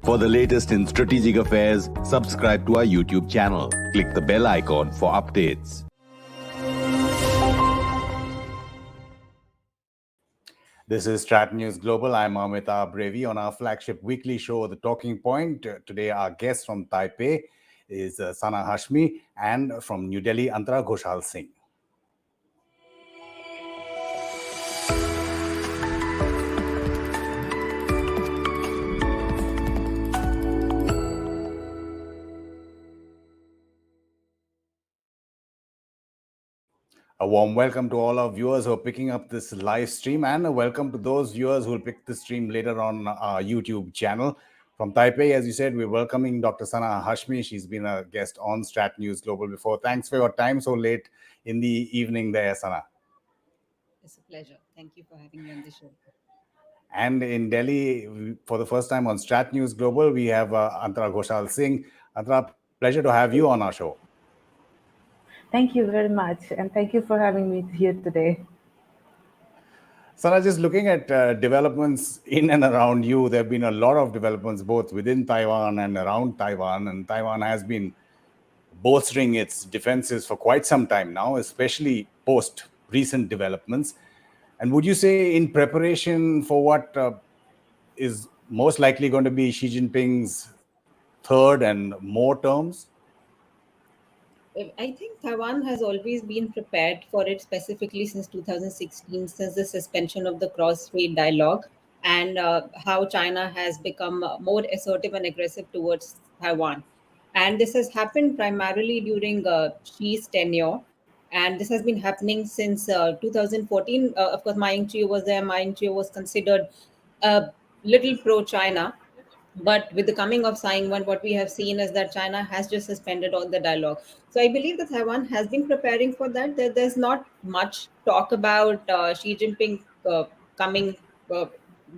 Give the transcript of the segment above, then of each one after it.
For the latest in strategic affairs, subscribe to our YouTube channel. Click the bell icon for updates. This is StratNews Global. I'm Amitabh Revi on our flagship weekly show, The Talking Point. Today, our guest from Taipei is Sana Hashmi, and from New Delhi, Antara Ghosal Singh. A warm welcome to all our viewers who are picking up this live stream, and a welcome to those viewers who will pick the stream later on our YouTube channel. From Taipei, as you said, we're welcoming Dr. Sana Hashmi. She's been a guest on StratNews Global before. Thanks for your time so late in the evening there, Sana. It's a pleasure. Thank you for having me on the show. And in Delhi, for the first time on StratNews Global, we have Antara Ghosal Singh. Antara, pleasure to have you on our show. Thank you very much, and thank you for having me here today. Sana, just looking at developments in and around you, there have been a lot of developments both within Taiwan and around Taiwan, and Taiwan has been bolstering its defenses for quite some time now, especially post recent developments. And would you say in preparation for what is most likely going to be Xi Jinping's third and more terms? I think Taiwan has always been prepared for it, specifically since 2016, since the suspension of the cross-strait dialogue, and how China has become more assertive and aggressive towards Taiwan. And this has happened primarily during Xi's tenure. And this has been happening since 2014. Of course, Ma Ying-jeou was there. Ma Ying-jeou was considered a little pro-China. But with the coming of Tsai Ing-wen, what we have seen is that China has just suspended all the dialogue. So I believe that Taiwan has been preparing for that. There's not much talk about Xi Jinping coming, uh,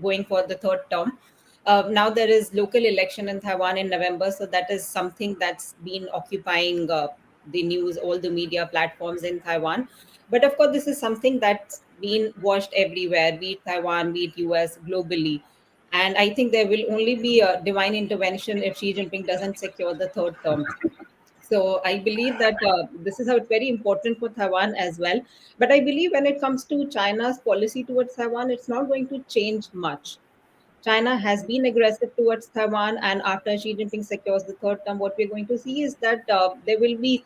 going for the third term. Now there is local election in Taiwan in November, so that is something that's been occupying the news, all the media platforms in Taiwan. But of course, this is something that's been watched everywhere, be it Taiwan, be it US, globally. And I think there will only be a divine intervention if Xi Jinping doesn't secure the third term. So I believe that this is how it's very important for Taiwan as well. But I believe when it comes to China's policy towards Taiwan, it's not going to change much. China has been aggressive towards Taiwan, and after Xi Jinping secures the third term, what we're going to see is that there will be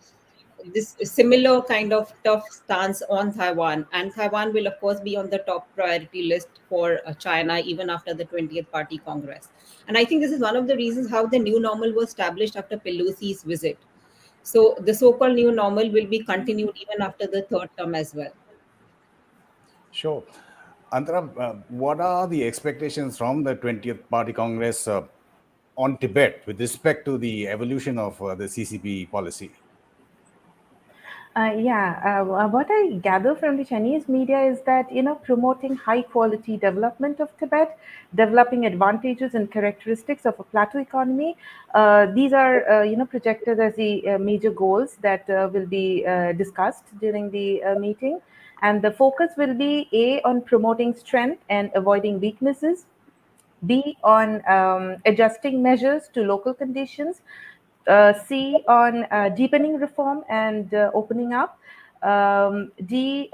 this similar kind of tough stance on Taiwan, and Taiwan will, of course, be on the top priority list for China even after the 20th Party Congress. And I think this is one of the reasons how the new normal was established after Pelosi's visit. So the so-called new normal will be continued even after the third term as well. Sure. Antara, what are the expectations from the 20th Party Congress on Tibet with respect to the evolution of the CCP policy? What I gather from the Chinese media is that, promoting high quality development of Tibet, developing advantages and characteristics of a plateau economy. These are, projected as the major goals that will be discussed during the meeting. And the focus will be A, on promoting strength and avoiding weaknesses, B, on adjusting measures to local conditions, C, on deepening reform and opening up, D,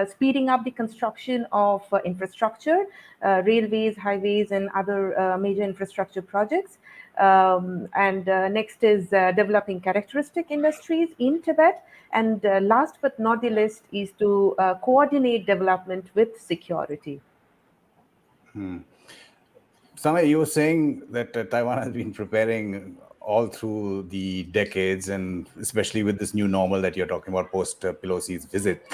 speeding up the construction of infrastructure, railways, highways, and other major infrastructure projects. And next is developing characteristic industries in Tibet. And last but not the least is to coordinate development with security. Sana, you were saying that Taiwan has been preparing all through the decades, and especially with this new normal that you're talking about post Pelosi's visit.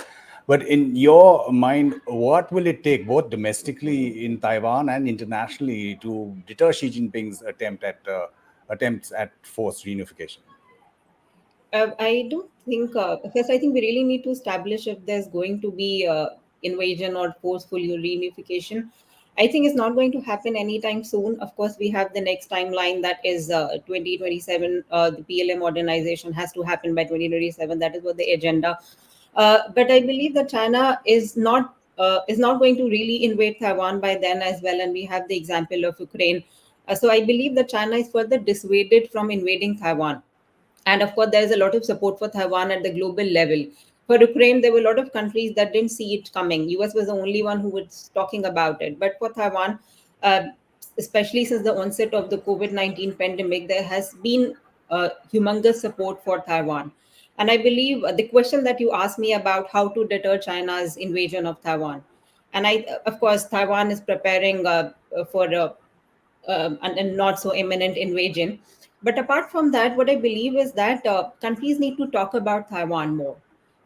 But in your mind, what will it take, both domestically in Taiwan and internationally, to deter Xi Jinping's attempts at forced reunification? I don't think, because I think we really need to establish if there's going to be invasion or forceful reunification. I think it's not going to happen anytime soon. Of course, we have the next timeline that is 2027. The PLA modernization has to happen by 2027. That is what the agenda. But I believe that China is not going to really invade Taiwan by then as well. And we have the example of Ukraine, So I believe that China is further dissuaded from invading Taiwan. And of course, there is a lot of support for Taiwan at the global level. For Ukraine, there were a lot of countries that didn't see it coming. US was the only one who was talking about it. But for Taiwan, uh, especially since the onset of the COVID-19 pandemic, there has been humongous support for Taiwan. And I believe the question that you asked me about how to deter China's invasion of Taiwan, and of course, Taiwan is preparing for and not so imminent invasion. But apart from that, what I believe is that countries need to talk about Taiwan more.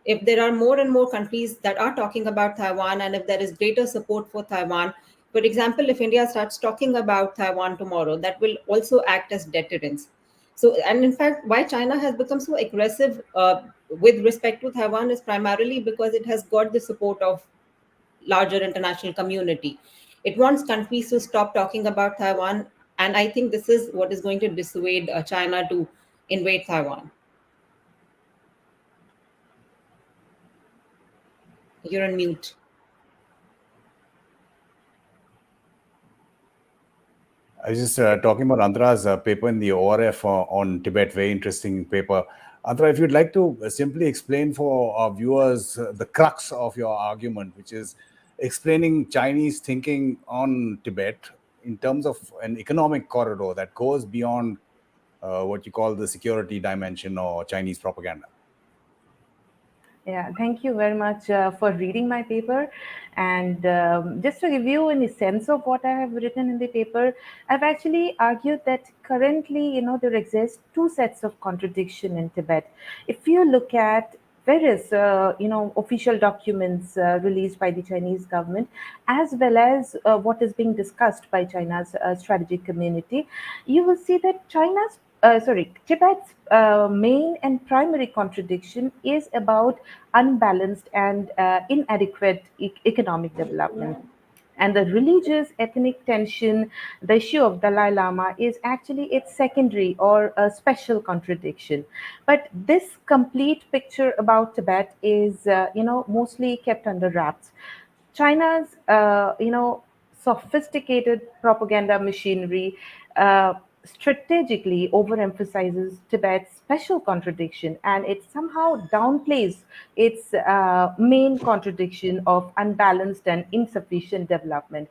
If there are more and more countries that are talking about Taiwan, and if there is greater support for Taiwan, for example, if India starts talking about Taiwan tomorrow, that will also act as deterrence. So, and in fact, why China has become so aggressive with respect to Taiwan is primarily because it has got the support of larger international community. It wants countries to stop talking about Taiwan, and I think this is what is going to dissuade China to invade Taiwan. You're on mute. I was just talking about Antara's paper in the ORF on Tibet, very interesting paper. Antara, if you'd like to simply explain for our viewers the crux of your argument, which is explaining Chinese thinking on Tibet in terms of an economic corridor that goes beyond what you call the security dimension or Chinese propaganda. Yeah, thank you very much for reading my paper. And just to give you any sense of what I have written in the paper, I've actually argued that currently, there exist two sets of contradiction in Tibet. If you look at various, official documents released by the Chinese government, as well as what is being discussed by China's strategic community, you will see that Tibet's main and primary contradiction is about unbalanced and inadequate economic development. And the religious ethnic tension, the issue of Dalai Lama, is actually its secondary or a special contradiction. But this complete picture about Tibet is, mostly kept under wraps. China's, sophisticated propaganda machinery strategically overemphasizes Tibet's special contradiction, and it somehow downplays its main contradiction of unbalanced and insufficient development.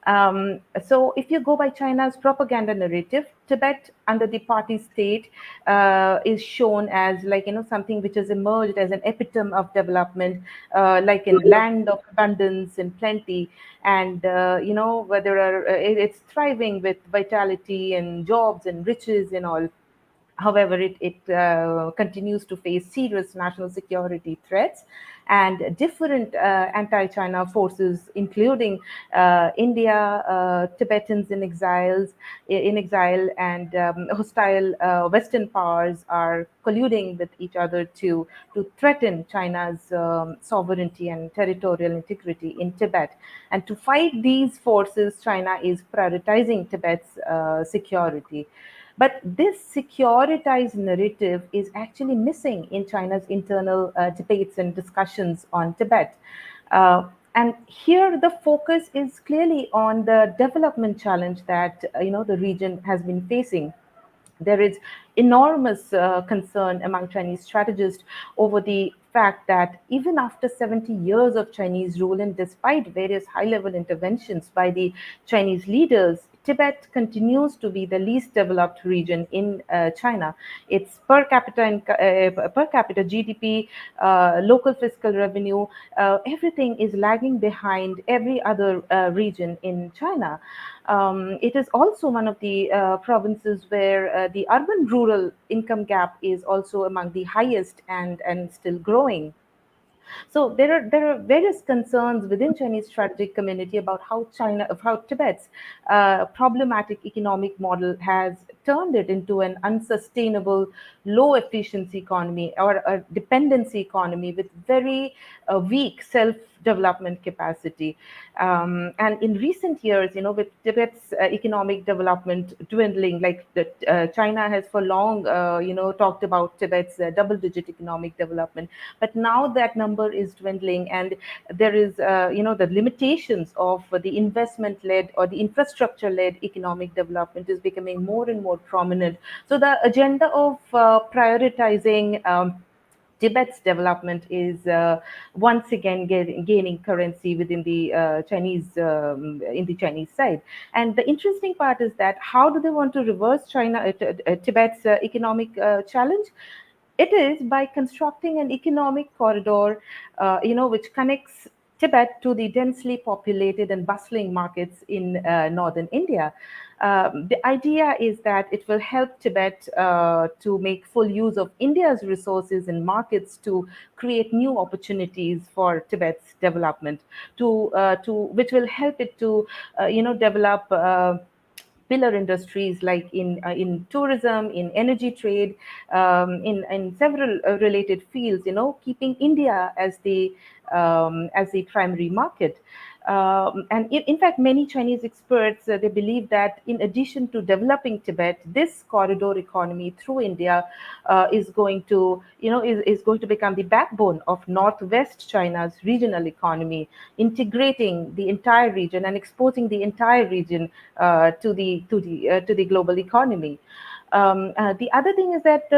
So, if you go by China's propaganda narrative, Tibet under the party state is shown as, like, something which has emerged as an epitome of development, like in land of abundance and plenty, and where there are it's thriving with vitality and jobs and riches and all. However, it continues to face serious national security threats, and different anti-China forces, including India, Tibetans in exile, and hostile Western powers are colluding with each other to threaten China's sovereignty and territorial integrity in Tibet. And to fight these forces, China is prioritizing Tibet's security. But this securitized narrative is actually missing in China's internal debates and discussions on Tibet. And here the focus is clearly on the development challenge that the region has been facing. There is enormous concern among Chinese strategists over the fact that even after 70 years of Chinese rule and despite various high level interventions by the Chinese leaders, Tibet continues to be the least developed region in China. Its per capita GDP, local fiscal revenue, everything is lagging behind every other region in China. It is also one of the provinces where the urban rural income gap is also among the highest and still growing. So there are various concerns within Chinese strategic community about how Tibet's problematic economic model has turned it into an unsustainable, low efficiency economy or a dependency economy with very weak self development capacity. And in recent years, with Tibet's economic development dwindling, like China has for long, talked about Tibet's double-digit economic development, but now that number is dwindling, and there is, the limitations of the investment-led or the infrastructure-led economic development is becoming more and more prominent. So the agenda of prioritizing Tibet's development is once again gaining currency within the Chinese in the Chinese side. And the interesting part is that how do they want to reverse Tibet's economic challenge? It is by constructing an economic corridor, which connects Tibet to the densely populated and bustling markets in northern India. The idea is that it will help Tibet to make full use of India's resources and markets to create new opportunities for Tibet's development, to which will help it to, develop. Pillar industries like in tourism, in energy trade, in several related fields. Keeping India as the primary market. And in fact, many Chinese experts they believe that in addition to developing Tibet, this corridor economy through India is going to is going to become the backbone of Northwest China's regional economy, integrating the entire region and exposing the entire region to the global economy. The other thing is that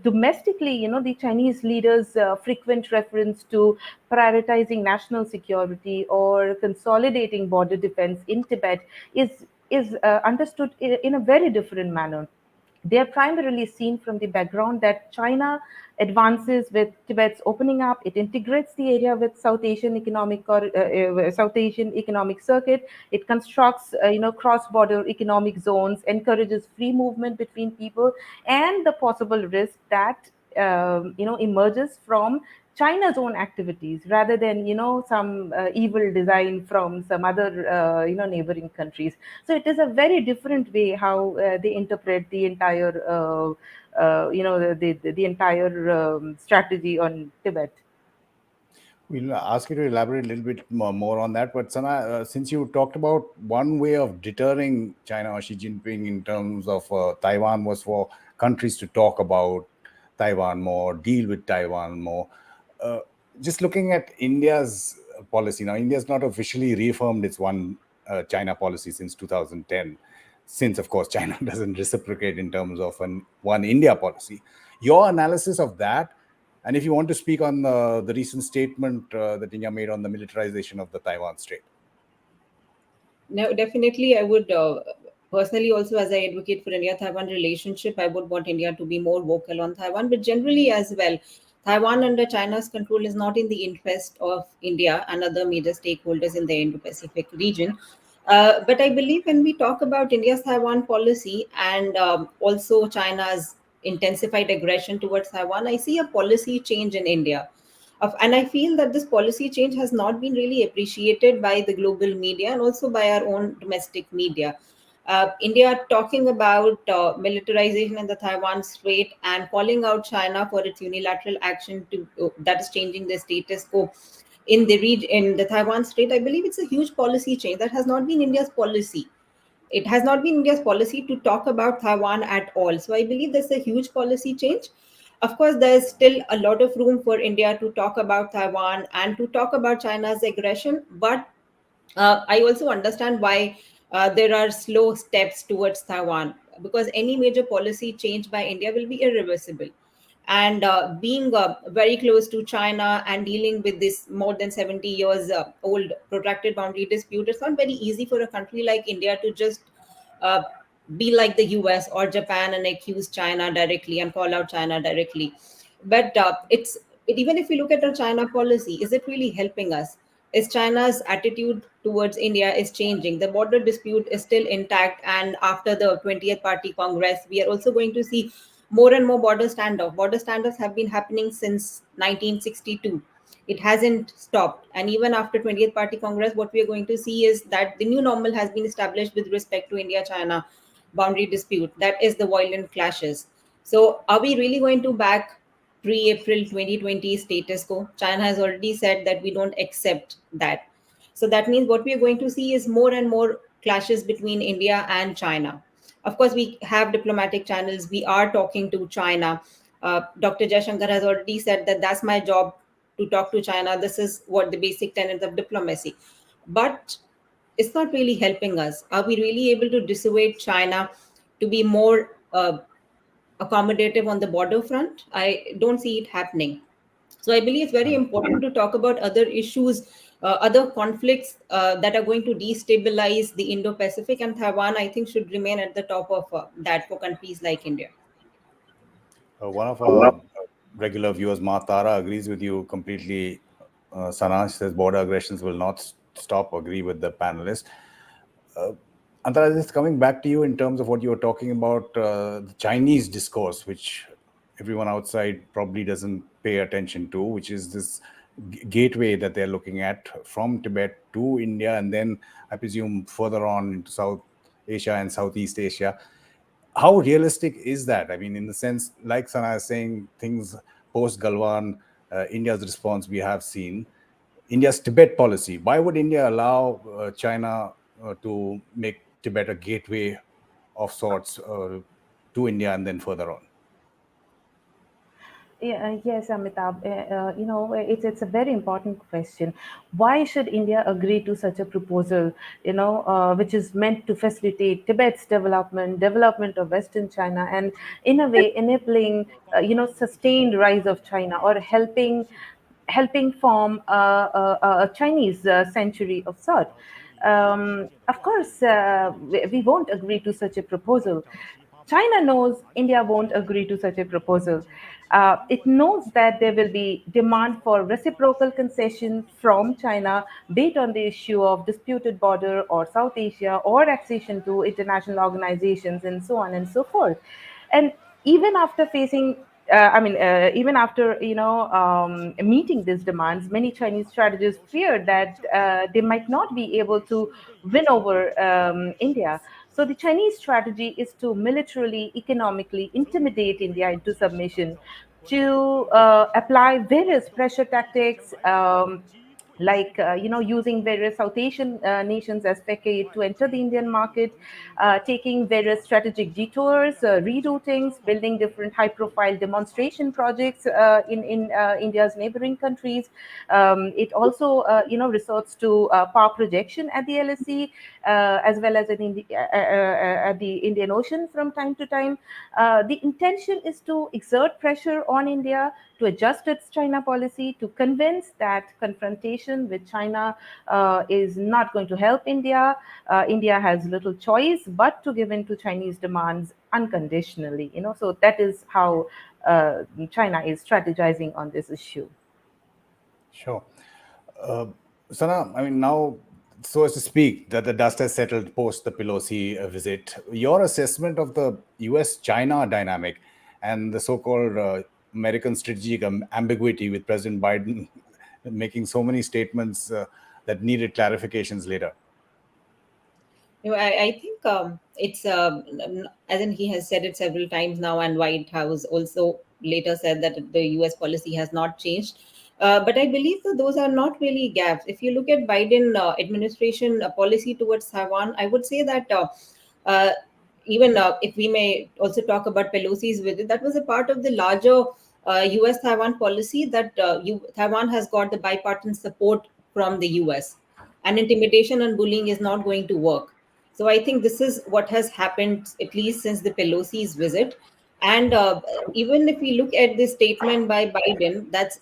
domestically, the Chinese leaders' frequent reference to prioritizing national security or consolidating border defense in Tibet is understood in a very different manner. They are primarily seen from the background that China advances with Tibet's opening up. It integrates the area with South Asian economic circuit. It constructs, cross-border economic zones, encourages free movement between people, and the possible risk that emerges from China's own activities rather than some evil design from some other neighboring countries. So it is a very different way how they interpret the entire the entire strategy on Tibet. We'll ask you to elaborate a little bit more on that. But Sana, since you talked about one way of deterring China or Xi Jinping in terms of Taiwan was for countries to talk about Taiwan more, deal with Taiwan more. Just looking at India's policy now, India's not officially reaffirmed its one China policy since 2010, since, of course, China doesn't reciprocate in terms of an one India policy. Your analysis of that, and if you want to speak on the recent statement that India made on the militarization of the Taiwan Strait. No, definitely, I would personally also, as I advocate for India-Taiwan relationship, I would want India to be more vocal on Taiwan, but generally as well. Taiwan under China's control is not in the interest of India and other major stakeholders in the Indo-Pacific region. But I believe when we talk about India's Taiwan policy and also China's intensified aggression towards Taiwan, I see a policy change in India. And I feel that this policy change has not been really appreciated by the global media and also by our own domestic media. India talking about militarization in the Taiwan Strait and calling out China for its unilateral action that is changing the status quo in the region in the Taiwan Strait. I believe it's a huge policy change that has not been India's policy. It has not been India's policy to talk about Taiwan at all. So I believe there's a huge policy change. Of course, there's still a lot of room for India to talk about Taiwan and to talk about China's aggression. But I also understand why there are slow steps towards Taiwan, because any major policy change by India will be irreversible. And being very close to China and dealing with this more than 70 years old protracted boundary dispute, it's not very easy for a country like India to just uh, be like the US or Japan and accuse China directly and call out China directly. But even if we look at our China policy, is it really helping us? Is China's attitude towards India is changing? The border dispute is still intact, and after the 20th Party Congress, we are also going to see more and more border standoff. Border standoffs have been happening since 1962. It hasn't stopped, and even after 20th Party Congress, what we are going to see is that the new normal has been established with respect to India-China boundary dispute. That is the violent clashes. So, are we really going to back pre-April 2020 status quo. China has already said that we don't accept that. So that means what we are going to see is more and more clashes between India and China. Of course, we have diplomatic channels. We are talking to China. Dr. Jaishankar has already said that that's my job to talk to China. This is what the basic tenets of diplomacy. But it's not really helping us. Are we really able to dissuade China to be more accommodative on the border front? I don't see it happening. So I believe it's very important to talk about other issues, other conflicts that are going to destabilize the Indo-Pacific, and Taiwan, I think, should remain at the top of that for countries like India. One of our regular viewers, Matara, agrees with you completely. Sanaj says border aggressions will not stop. Agree with the panelist. Antara, just coming back to you in terms of what you were talking about, the Chinese discourse, which everyone outside probably doesn't pay attention to, which is this gateway that they're looking at from Tibet to India, and then I presume further on into South Asia and Southeast Asia. How realistic is that? I mean, in the sense, like Sana is saying, things post Galwan, India's response we have seen. India's Tibet policy. Why would India allow China to make Tibet a gateway of sorts to India and then further on? Yeah, yes, Amitabh. It's a very important question. Why should India agree to such a proposal? Which is meant to facilitate Tibet's development of Western China, and in a way enabling sustained rise of China, or helping form a Chinese century of sort. Of course, we won't agree to such a proposal. China knows India won't agree to such a proposal. It knows that there will be demand for reciprocal concession from China, be it on the issue of disputed border or South Asia or accession to international organizations and so on and so forth. And even after facing even after meeting these demands, many Chinese strategists fear that they might not be able to win over India. So the Chinese strategy is to militarily, economically intimidate India into submission, to apply various pressure tactics. Using various South Asian nations as facade to enter the Indian market, taking various strategic detours, reroutings, building different high-profile demonstration projects in India's neighboring countries. It also, resorts to power projection at the LSE, as well as at the Indian Ocean from time to time. The intention is to exert pressure on India to adjust its China policy, to convince that confrontation with China is not going to help India. India has little choice but to give in to Chinese demands unconditionally. So that is how China is strategizing on this issue. Sure. Sana, I mean, now, so as to speak, that the dust has settled post the Pelosi visit. Your assessment of the US-China dynamic and the so-called American strategic ambiguity with President Biden making so many statements that needed clarifications later. I think it's as in he has said it several times now, and White House also later said that the U.S. policy has not changed. But I believe that those are not really gaps. If you look at Biden administration policy towards Taiwan, I would say that uh, even if we may also talk about Pelosi's visit, that was a part of the larger U.S. Taiwan policy that Taiwan has got the bipartisan support from the U.S. and intimidation and bullying is not going to work. So I think this is what has happened at least since the Pelosi's visit. And even if we look at this statement by Biden, that's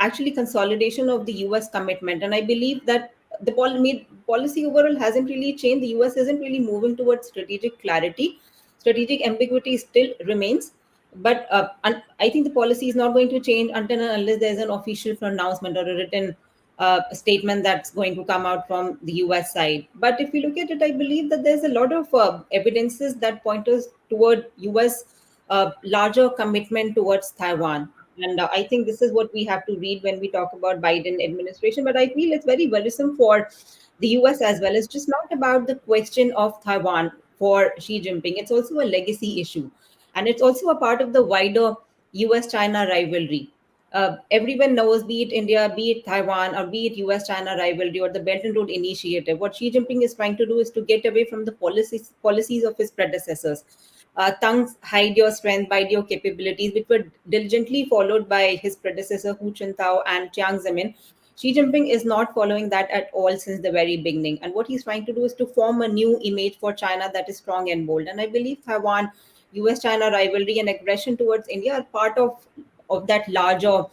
actually consolidation of the US commitment. And I believe that the policy overall hasn't really changed. The US isn't really moving towards strategic clarity. Strategic ambiguity still remains. But I think the policy is not going to change until and unless there's an official pronouncement or a written statement that's going to come out from the US side. But if you look at it, I believe that there's a lot of evidences that point us toward US larger commitment towards Taiwan. And I think this is what we have to read when we talk about Biden administration. But I feel it's very worrisome for the US as well. It's just not about the question of Taiwan for Xi Jinping. It's also a legacy issue. And it's also a part of the wider US-China rivalry. Everyone knows, be it India, be it Taiwan, or be it US-China rivalry or the Belt and Road Initiative, what Xi Jinping is trying to do is to get away from the policies of his predecessors. Tongues hide your strength, bide your capabilities, which were diligently followed by his predecessor Hu Jintao and Jiang Zemin. Xi Jinping is not following that at all since the very beginning. And what he's trying to do is to form a new image for China that is strong and bold. And I believe Taiwan, US China rivalry, and aggression towards India are part of that larger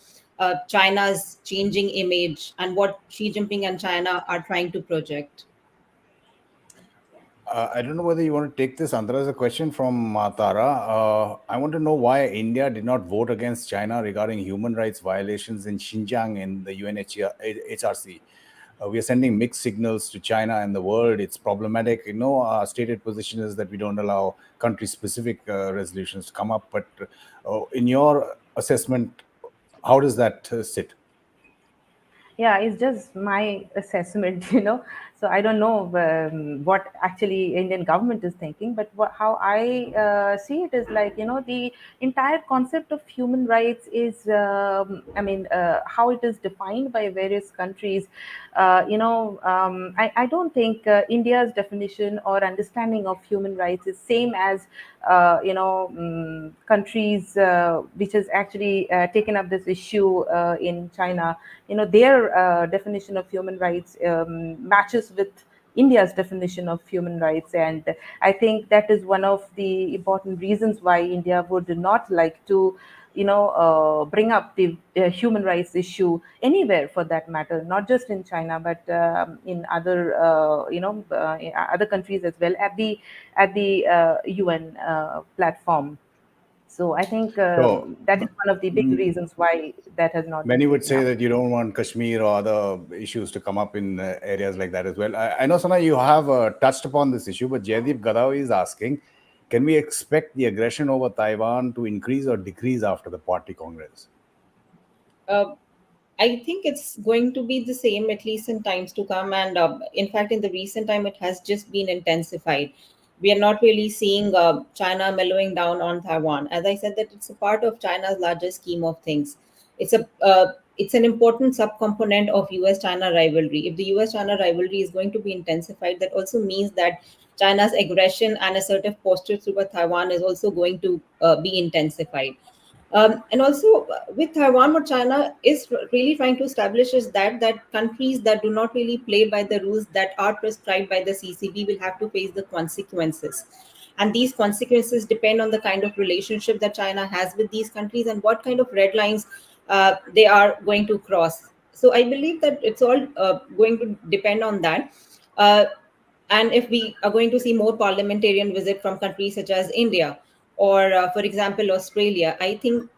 China's changing image and what Xi Jinping and China are trying to project. I don't know whether you want to take this. Antara, is a question from Tara. I want to know why India did not vote against China regarding human rights violations in Xinjiang in the UNHRC. We are sending mixed signals to China and the world. It's problematic. Our stated position is that we don't allow country-specific resolutions to come up. But in your assessment, how does that sit? Yeah, it's just my assessment, so I don't know what actually Indian government is thinking, but how I see it is like, the entire concept of human rights is how it is defined by various countries. I don't think India's definition or understanding of human rights is same as countries which has actually taken up this issue in China. Their definition of human rights matches with India's definition of human rights, and I think that is one of the important reasons why India would not like to bring up the human rights issue anywhere for that matter, not just in China but in other other countries as well at the UN platform. So I think So, that is one of the big reasons why that has not been many would taken say up. that you don't want Kashmir or other issues to come up in areas like that as well. I know, Sana, you have touched upon this issue, but Jaideep Gadawi is asking, can we expect the aggression over Taiwan to increase or decrease after the party congress? Uh, I think it's going to be the same at least in times to come. And in fact, in the recent time, it has just been intensified. We are not really seeing China mellowing down on Taiwan. As I said, that it's a part of China's larger scheme of things. It's an important subcomponent of US-China rivalry. If the US-China rivalry is going to be intensified, that also means that China's aggression and assertive posture toward Taiwan is also going to be intensified. And also with Taiwan, what China is really trying to establish is that countries that do not really play by the rules that are prescribed by the CCP will have to face the consequences. And these consequences depend on the kind of relationship that China has with these countries and what kind of red lines they are going to cross. So I believe that it's all going to depend on that. Uh, and if we are going to see more parliamentarian visit from countries such as India or, for example, Australia, I think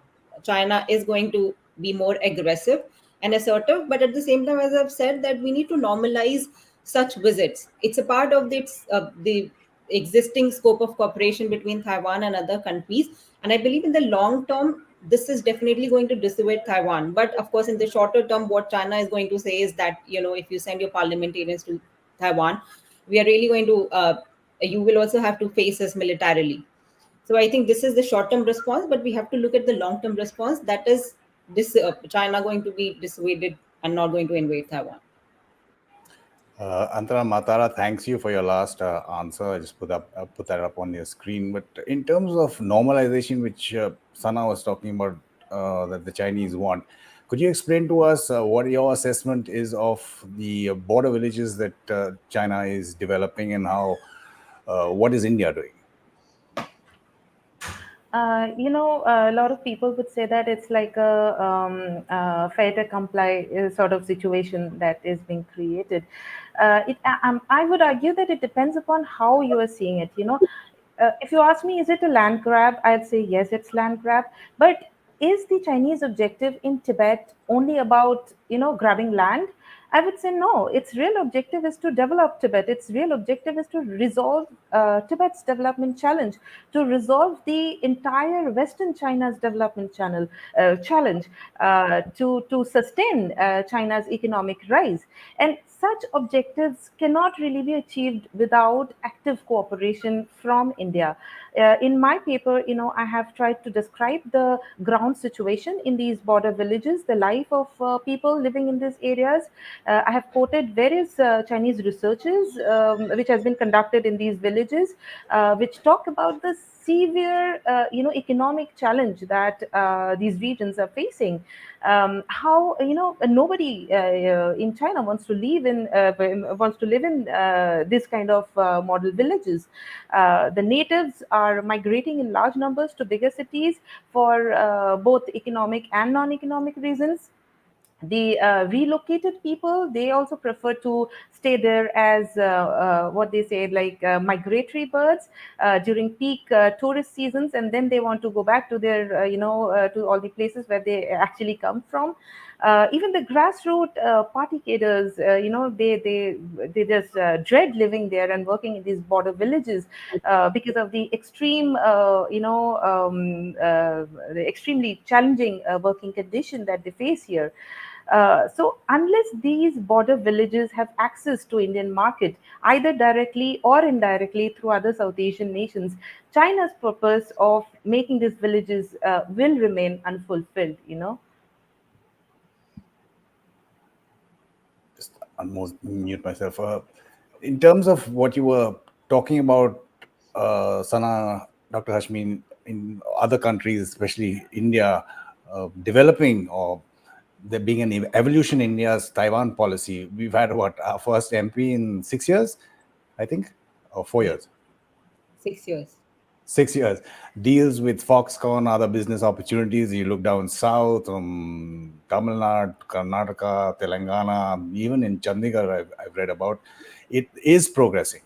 China is going to be more aggressive and assertive. But at the same time, as I've said, that we need to normalize such visits. It's a part of the existing scope of cooperation between Taiwan and other countries. And I believe in the long term, this is definitely going to dissuade Taiwan. But of course, in the shorter term, what China is going to say is that, if you send your parliamentarians to Taiwan, we are really going to, you will also have to face us militarily. So I think this is the short term response, but we have to look at the long term response. That is, this China going to be dissuaded and not going to invade Taiwan. Antara Matara, thanks you for your last answer. I just put that up on your screen. But in terms of normalization, which Sana was talking about, that the Chinese want, could you explain to us what your assessment is of the border villages that China is developing, and how what is India doing? A lot of people would say that it's like a fait accompli sort of situation that is being created. I would argue that it depends upon how you are seeing it. If you ask me, is it a land grab? I'd say yes, it's land grab. But is the Chinese objective in Tibet only about grabbing land? I would say no. Its real objective is to develop Tibet. Its real objective is to resolve Tibet's development challenge, to resolve the entire Western China's development challenge, to sustain China's economic rise. And such objectives cannot really be achieved without active cooperation from India. In my paper, I have tried to describe the ground situation in these border villages, the life of people living in these areas. I have quoted various Chinese researches which has been conducted in these villages, which talk about the severe, economic challenge that these regions are facing. How nobody in China wants to live in this kind of model villages. The natives are migrating in large numbers to bigger cities for both economic and non-economic reasons. The relocated people, they also prefer to stay there as what they say, like migratory birds during peak tourist seasons, and then they want to go back to their to all the places where they actually come from. Even the grassroots party cadres, they just dread living there and working in these border villages because of the extreme the extremely challenging working condition that they face here. So unless these border villages have access to Indian market, either directly or indirectly through other South Asian nations, China's purpose of making these villages will remain unfulfilled. Just almost mute myself. In terms of what you were talking about, Sana, Dr. Hashmi, in other countries, especially India, developing or there being an evolution in India's Taiwan policy. We've had our first MP in 6 years, I think, or 4 years. 6 years. 6 years. Deals with Foxconn, other business opportunities. You look down south, Tamil Nadu, Karnataka, Telangana, even in Chandigarh, I've read about. It is progressing.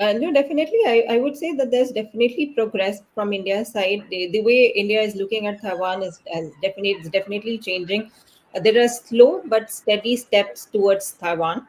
No, definitely. I would say that there's definitely progress from India's side. The way India is looking at Taiwan it's definitely changing. There are slow but steady steps towards Taiwan,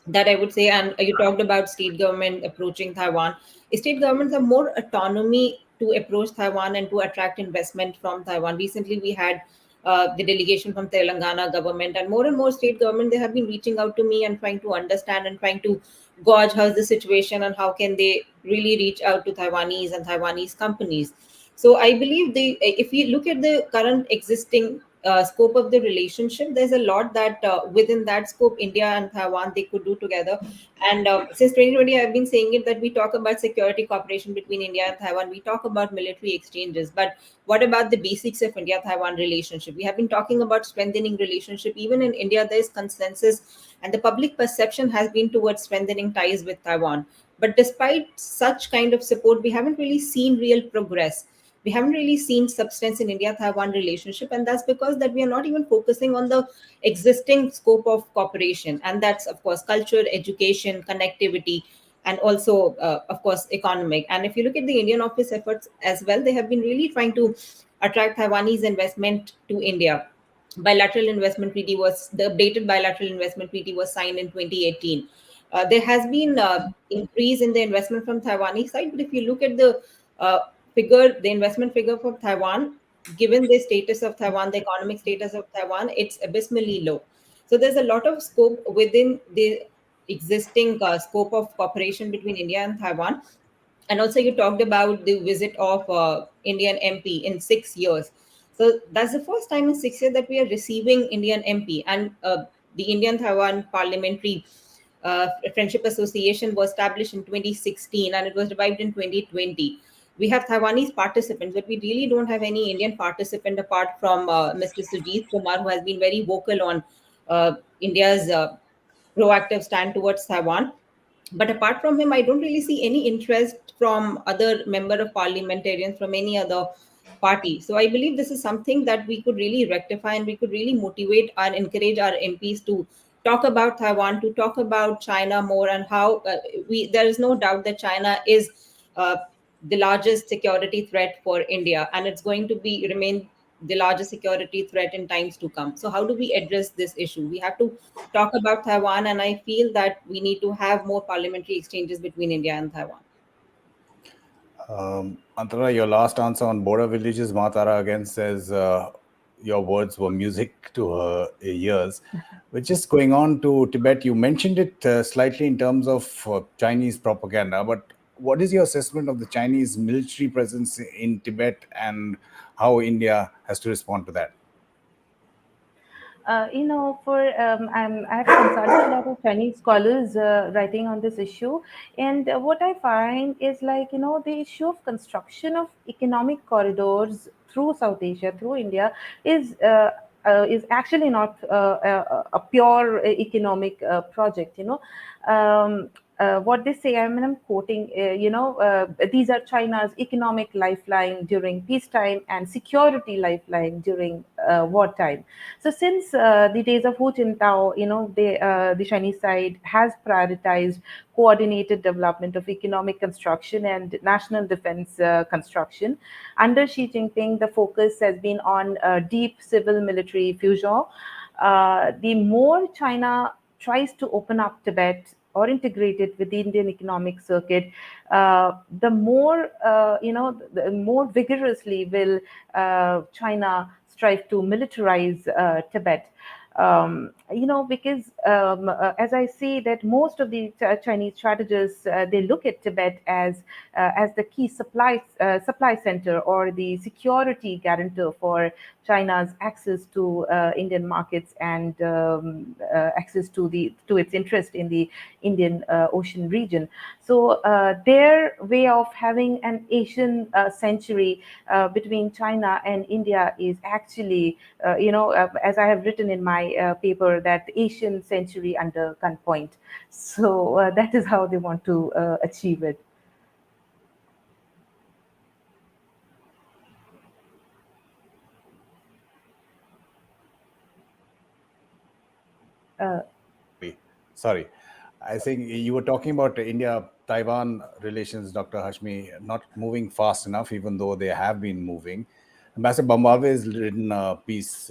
that I would say. And you talked about state government approaching Taiwan. State governments have more autonomy to approach Taiwan and to attract investment from Taiwan. Recently, we had the delegation from Telangana government, and more state government, they have been reaching out to me and trying to understand and trying to gauge how's the situation and how can they really reach out to Taiwanese and Taiwanese companies. So I believe if you look at the current existing scope of the relationship, there's a lot that within that scope, India and Taiwan, they could do together. And since 2020, I've been saying it that we talk about security cooperation between India and Taiwan. We talk about military exchanges, but what about the basics of India-Taiwan relationship? We have been talking about strengthening relationship. Even in India, there is consensus, and the public perception has been towards strengthening ties with Taiwan. But despite such kind of support, we haven't really seen real progress. We haven't really seen substance in India-Taiwan relationship, and that's because that we are not even focusing on the existing scope of cooperation, and that's of course culture, education, connectivity, and also of course economic. And if you look at the Indian office efforts as well, they have been really trying to attract Taiwanese investment to India. Bilateral investment treaty was the updated bilateral investment treaty was signed in 2018. There has been increase in the investment from Taiwanese side, but if you look at the uh, the investment figure for Taiwan, given the status of Taiwan, the economic status of Taiwan, it's abysmally low. So there's a lot of scope within the existing scope of cooperation between India and Taiwan. And also, you talked about the visit of Indian MP in 6 years. So that's the first time in 6 years that we are receiving Indian MP. And the Indian Taiwan Parliamentary Friendship Association was established in 2016 and it was revived in 2020. We have Taiwanese participants, but we really don't have any Indian participant apart from Mr. Sujit Kumar, who has been very vocal on India's proactive stand towards Taiwan. But apart from him, I don't really see any interest from other member of parliamentarians from any other party. So I believe this is something that we could really rectify, and we could really motivate and encourage our MPs to talk about Taiwan, to talk about China more, and how we there is no doubt that China is uh, the largest security threat for India, and it's going to be remain the largest security threat in times to come. So how do we address this issue? We have to talk about Taiwan, and I feel that we need to have more parliamentary exchanges between India and Taiwan. Antara, your last answer on border villages, Matara again says your words were music to her ears. We're just going on to Tibet. You mentioned it slightly in terms of Chinese propaganda, but what is your assessment of the Chinese military presence in Tibet and how India has to respond to that? I've consulted a lot of Chinese scholars writing on this issue, and what I find is like the issue of construction of economic corridors through South Asia, through India, is actually not a pure economic project. What they say, I'm quoting, these are China's economic lifeline during peacetime and security lifeline during wartime. So since the days of Hu Jintao, the Chinese side has prioritized coordinated development of economic construction and national defense construction. Under Xi Jinping, the focus has been on deep civil military fusion. The more China tries to open up Tibet or integrate it with the Indian economic circuit, the more the more vigorously will China strive to militarize Tibet. Because as I see that most of the Chinese strategists, they look at Tibet as the key supply center or the security guarantor for China's access to Indian markets and access to its interest in the Indian Ocean region. So their way of having an Asian century between China and India is actually, as I have written in my paper, that Asian century under gunpoint. So that is how they want to achieve it. Uh, Sorry, I think you were talking about India-Taiwan relations, Dr. Hashmi, not moving fast enough, even though they have been moving. Ambassador Bambave has written a piece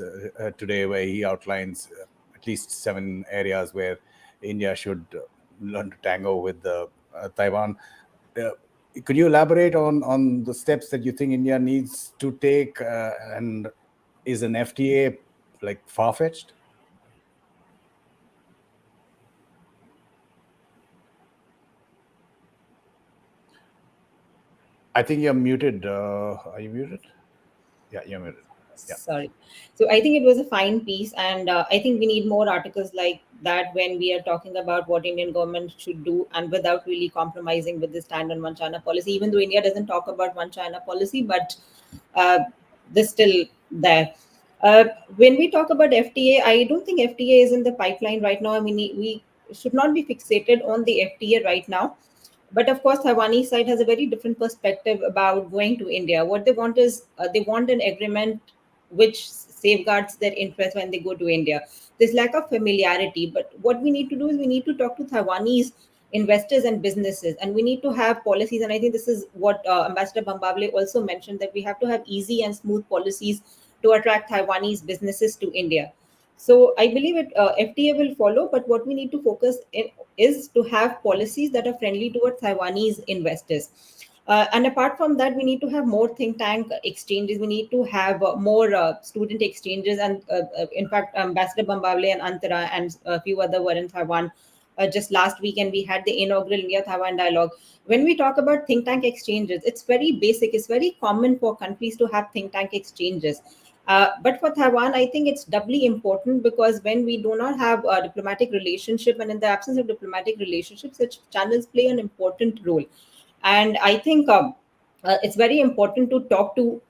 today where he outlines at least 7 areas where India should learn to tango with Taiwan. Could you elaborate on the steps that you think India needs to take, and is an FTA like far-fetched? I think you're muted. Are you muted? Yeah, you're muted. Yeah. Sorry. So I think it was a fine piece, and I think we need more articles like that when we are talking about what Indian government should do, and without really compromising with the stand on one China policy. Even though India doesn't talk about one China policy, but uh, this still there. Uh, when we talk about FTA, I don't think FTA is in the pipeline right now. I mean, we should not be fixated on the FTA right now. But of course, Taiwanese side has a very different perspective about going to India. What they want is they want an agreement which safeguards their interest when they go to India. There's lack of familiarity, but what we need to do is we need to talk to Taiwanese investors and businesses, and we need to have policies. And I think this is what Ambassador Bambavle also mentioned, that we have to have easy and smooth policies to attract Taiwanese businesses to India. So I believe FTA will follow, but what we need to focus is to have policies that are friendly towards Taiwanese investors. And apart from that, we need to have more think tank exchanges. We need to have more student exchanges. And in fact, Ambassador Bambavle and Antara and a few other were in Taiwan just last week, and we had the inaugural India-Taiwan dialogue. When we talk about think tank exchanges, it's very basic. It's very common for countries to have think tank exchanges. But for Taiwan, I think it's doubly important, because when we do not have a diplomatic relationship, and in the absence of diplomatic relationships, such channels play an important role. And I think it's very important to talk to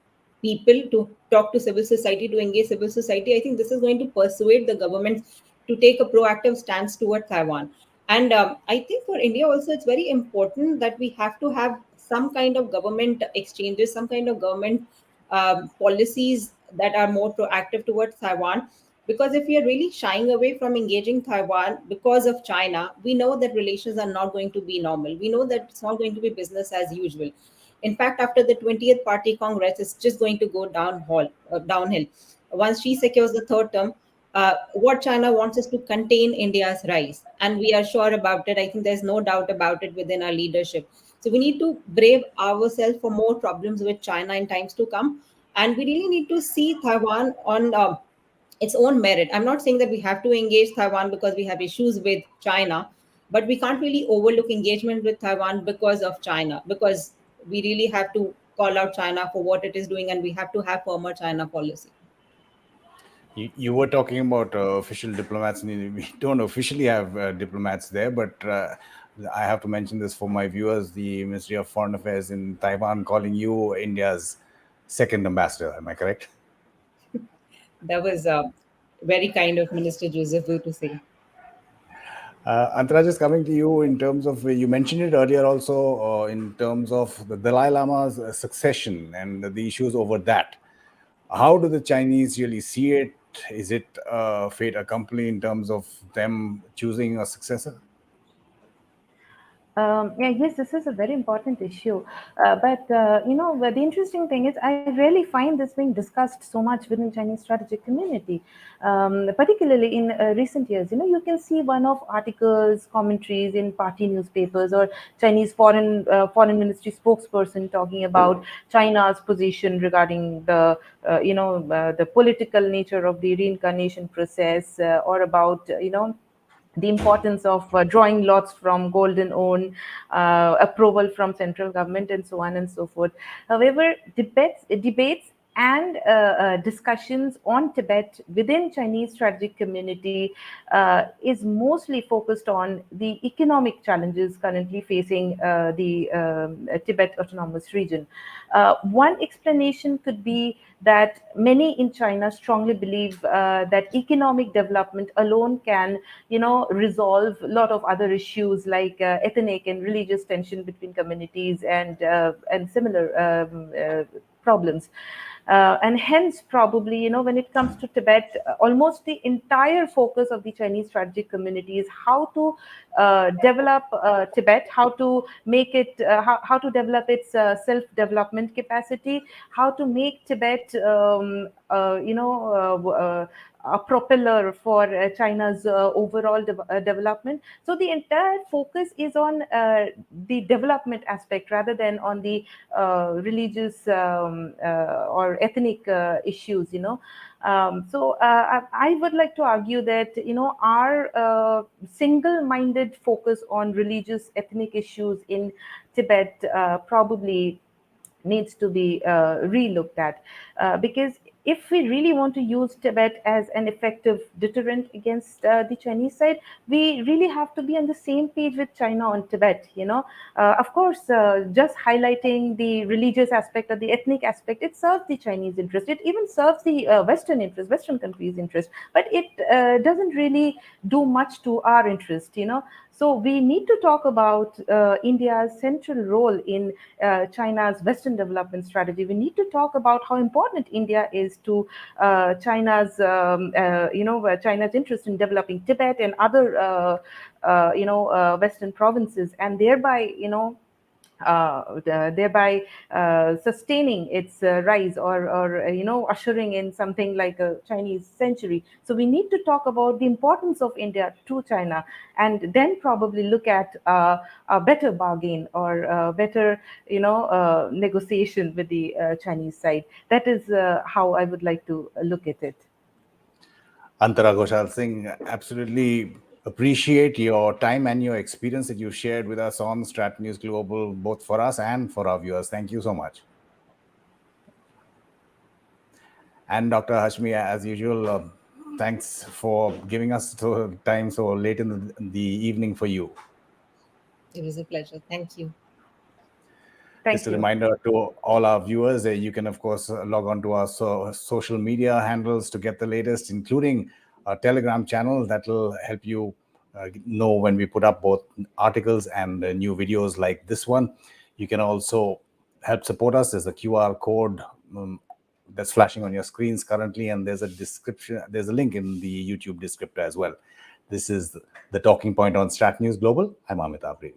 people, to talk to civil society, to engage civil society. I think this is going to persuade the government to take a proactive stance toward Taiwan. And I think for India also, it's very important that we have to have some kind of government exchanges, some kind of government policies that are more proactive towards Taiwan. Because if we are really shying away from engaging Taiwan because of China, we know that relations are not going to be normal. We know that it's not going to be business as usual. In fact, after the 20th Party Congress, it's just going to go downhill. Once she secures the third term, what China wants is to contain India's rise. And we are sure about it. I think there's no doubt about it within our leadership. So we need to brave ourselves for more problems with China in times to come. And we really need to see Taiwan on its own merit. I'm not saying that we have to engage Taiwan because we have issues with China. but we can't really overlook engagement with Taiwan because of China, because we really have to call out China for what it is doing, and we have to have firmer China policy. You were talking about official diplomats. We don't officially have diplomats there, but I have to mention this for my viewers. The Ministry of Foreign Affairs in Taiwan calling you India's second ambassador. Am I correct? That was very kind of Minister Joseph Wu to say. Antara, just coming to you in terms of, you mentioned it earlier also, in terms of the Dalai Lama's succession and the issues over that. How do the Chinese really see it? Is it fait accompli in terms of them choosing a successor? Yeah, yes, this is a very important issue. But the interesting thing is, I really find this being discussed so much within Chinese strategic community, particularly in recent years. You can see one-off articles, commentaries in party newspapers, or Chinese foreign ministry spokesperson talking about China's position regarding the political nature of the reincarnation process, or about the importance of drawing lots from golden own, approval from central government, and so on and so forth. However, debates and discussions on Tibet within Chinese strategic community is mostly focused on the economic challenges currently facing the Tibet autonomous region. One explanation could be that many in China strongly believe that economic development alone can, resolve a lot of other issues like ethnic and religious tension between communities and similar problems. And hence, probably, when it comes to Tibet, almost the entire focus of the Chinese strategic community is how to develop Tibet, how to make it, how to develop its self-development capacity, how to make Tibet, a propeller for China's overall development. So the entire focus is on the development aspect rather than on the religious or ethnic issues. I would like to argue that our single-minded focus on religious ethnic issues in Tibet probably needs to be relooked at, because if we really want to use Tibet as an effective deterrent against the Chinese side, we really have to be on the same page with China on Tibet. Of course, just highlighting the religious aspect or the ethnic aspect, it serves the Chinese interest. It even serves the Western interest, Western countries' interest, but it doesn't really do much to our interest. So we need to talk about India's central role in China's Western development strategy. We need to talk about how important India is to China's interest in developing Tibet and other Western provinces, and thereby sustaining its rise, or ushering in something like a Chinese century. So we need to talk about the importance of India to China, and then probably look at a better bargain or a better negotiation with the Chinese side. That is how I would like to look at it. Antara Ghosal Singh, absolutely appreciate your time and your experience that you shared with us on StratNews Global, both for us and for our viewers. Thank you so much. And Dr. Hashmi, as usual, thanks for giving us time so late in the evening for you. It was a pleasure. Thank you. Just a reminder to all our viewers, you can, of course, log on to our social media handles to get the latest, including our Telegram channel that will help you know when we put up both articles and new videos like this one. You can also help support us. There's a QR code that's flashing on your screens currently, and there's a description. There's a link in the YouTube descriptor as well. This is the Talking Point on StratNews Global. I'm Amitabh.